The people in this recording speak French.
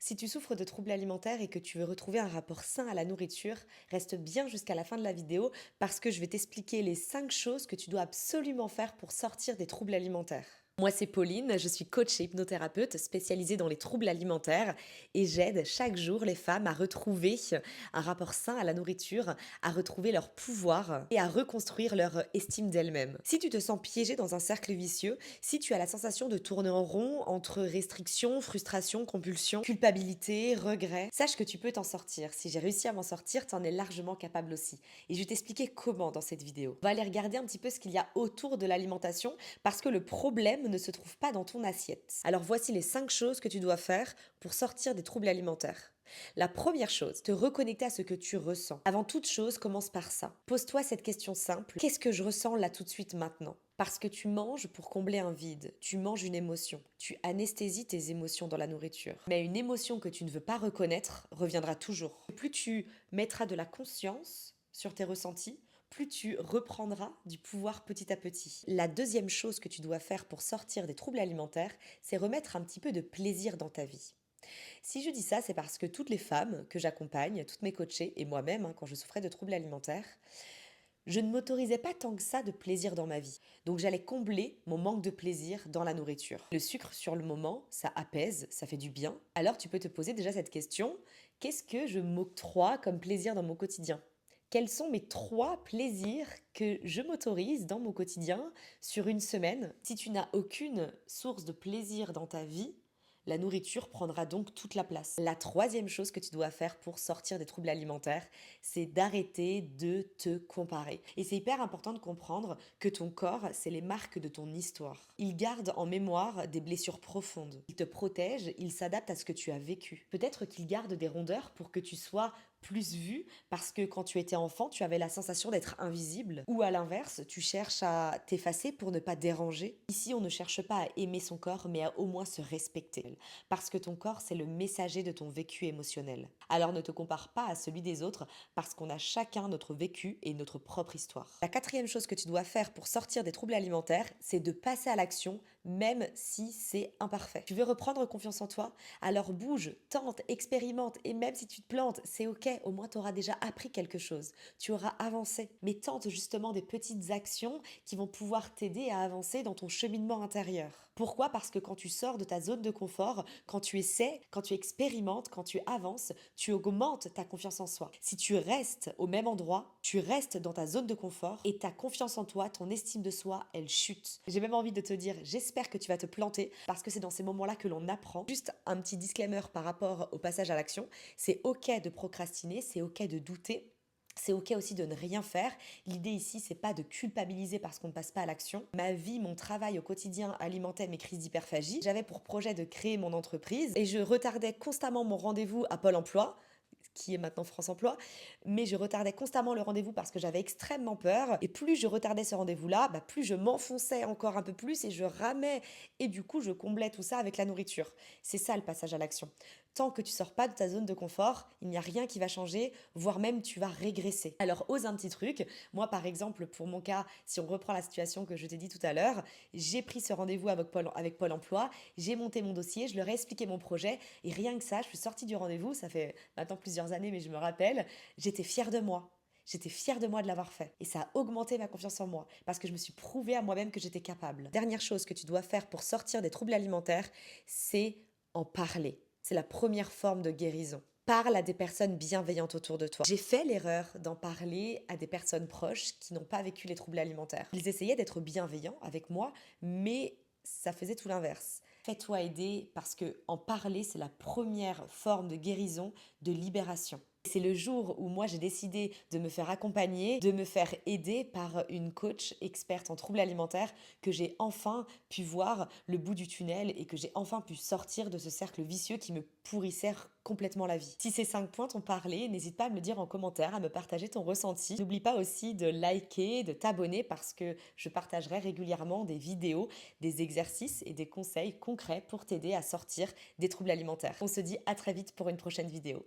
Si tu souffres de troubles alimentaires et que tu veux retrouver un rapport sain à la nourriture, reste bien jusqu'à la fin de la vidéo parce que je vais t'expliquer les 5 choses que tu dois absolument faire pour sortir des troubles alimentaires. Moi, c'est Pauline, je suis coach et hypnothérapeute spécialisée dans les troubles alimentaires et j'aide chaque jour les femmes à retrouver un rapport sain à la nourriture, à retrouver leur pouvoir et à reconstruire leur estime d'elles-mêmes. Si tu te sens piégée dans un cercle vicieux, si tu as la sensation de tourner en rond entre restriction, frustration, compulsion, culpabilité, regret, sache que tu peux t'en sortir. Si j'ai réussi à m'en sortir, t'en es largement capable aussi. Et je vais t'expliquer comment dans cette vidéo. On va aller regarder un petit peu ce qu'il y a autour de l'alimentation parce que le problème ne se trouve pas dans ton assiette. Alors voici les 5 choses que tu dois faire pour sortir des troubles alimentaires. La première chose, te reconnecter à ce que tu ressens. Avant toute chose, commence par ça. Pose-toi cette question simple. Qu'est-ce que je ressens là tout de suite maintenant? Parce que tu manges pour combler un vide, tu manges une émotion, tu anesthésies tes émotions dans la nourriture. Mais une émotion que tu ne veux pas reconnaître reviendra toujours. Plus tu mettras de la conscience sur tes ressentis, plus tu reprendras du pouvoir petit à petit. La deuxième chose que tu dois faire pour sortir des troubles alimentaires, c'est remettre un petit peu de plaisir dans ta vie. Si je dis ça, c'est parce que toutes les femmes que j'accompagne, toutes mes coachées et moi-même, quand je souffrais de troubles alimentaires, je ne m'autorisais pas tant que ça de plaisir dans ma vie. Donc j'allais combler mon manque de plaisir dans la nourriture. Le sucre sur le moment, ça apaise, ça fait du bien. Alors tu peux te poser déjà cette question, qu'est-ce que je m'octroie comme plaisir dans mon quotidien? Quels sont mes 3 plaisirs que je m'autorise dans mon quotidien sur une semaine? Si tu n'as aucune source de plaisir dans ta vie, la nourriture prendra donc toute la place. La troisième chose que tu dois faire pour sortir des troubles alimentaires, c'est d'arrêter de te comparer. Et c'est hyper important de comprendre que ton corps, c'est les marques de ton histoire. Il garde en mémoire des blessures profondes. Il te protège, il s'adapte à ce que tu as vécu. Peut-être qu'il garde des rondeurs pour que tu sois plus vu parce que quand tu étais enfant, tu avais la sensation d'être invisible ou à l'inverse, tu cherches à t'effacer pour ne pas déranger. Ici, on ne cherche pas à aimer son corps, mais à au moins se respecter parce que ton corps, c'est le messager de ton vécu émotionnel. Alors ne te compare pas à celui des autres parce qu'on a chacun notre vécu et notre propre histoire. La quatrième chose que tu dois faire pour sortir des troubles alimentaires, c'est de passer à l'action même si c'est imparfait. Tu veux reprendre confiance en toi? Alors bouge, tente, expérimente et même si tu te plantes, c'est ok, au moins tu auras déjà appris quelque chose, tu auras avancé. Mais tente justement des petites actions qui vont pouvoir t'aider à avancer dans ton cheminement intérieur. Pourquoi? Parce que quand tu sors de ta zone de confort, quand tu essaies, quand tu expérimentes, quand tu avances, tu augmentes ta confiance en soi. Si tu restes au même endroit, tu restes dans ta zone de confort et ta confiance en toi, ton estime de soi, elle chute. J'ai même envie de te dire, j'espère que tu vas te planter parce que c'est dans ces moments-là que l'on apprend. Juste un petit disclaimer par rapport au passage à l'action, c'est ok de procrastiner, c'est ok de douter. C'est ok aussi de ne rien faire. L'idée ici, c'est pas de culpabiliser parce qu'on ne passe pas à l'action. Ma vie, mon travail au quotidien alimentait mes crises d'hyperphagie. J'avais pour projet de créer mon entreprise et je retardais constamment mon rendez-vous à Pôle emploi qui est maintenant France Emploi, mais je retardais constamment le rendez-vous parce que j'avais extrêmement peur, et plus je retardais ce rendez-vous-là, plus je m'enfonçais encore un peu plus et je ramais, et du coup je comblais tout ça avec la nourriture. C'est ça le passage à l'action. Tant que tu sors pas de ta zone de confort, il n'y a rien qui va changer, voire même tu vas régresser. Alors ose un petit truc. Moi par exemple, pour mon cas, si on reprend la situation que je t'ai dit tout à l'heure, j'ai pris ce rendez-vous avec Pôle emploi, j'ai monté mon dossier, je leur ai expliqué mon projet, et rien que ça, je suis sortie du rendez-vous, ça fait maintenant plusieurs années, mais je me rappelle, j'étais fière de moi. J'étais fière de moi de l'avoir fait. Et ça a augmenté ma confiance en moi. Parce que je me suis prouvé à moi-même que j'étais capable. Dernière chose que tu dois faire pour sortir des troubles alimentaires, c'est en parler. C'est la première forme de guérison. Parle à des personnes bienveillantes autour de toi. J'ai fait l'erreur d'en parler à des personnes proches qui n'ont pas vécu les troubles alimentaires. Ils essayaient d'être bienveillants avec moi, mais ça faisait tout l'inverse. Fais-toi aider parce que en parler, c'est la première forme de guérison, de libération. C'est le jour où moi j'ai décidé de me faire accompagner, de me faire aider par une coach experte en troubles alimentaires, que j'ai enfin pu voir le bout du tunnel et que j'ai enfin pu sortir de ce cercle vicieux qui me pourrissait complètement la vie. Si ces 5 points t'ont parlé, n'hésite pas à me le dire en commentaire, à me partager ton ressenti. N'oublie pas aussi de liker, de t'abonner parce que je partagerai régulièrement des vidéos, des exercices et des conseils concrets pour t'aider à sortir des troubles alimentaires. On se dit à très vite pour une prochaine vidéo.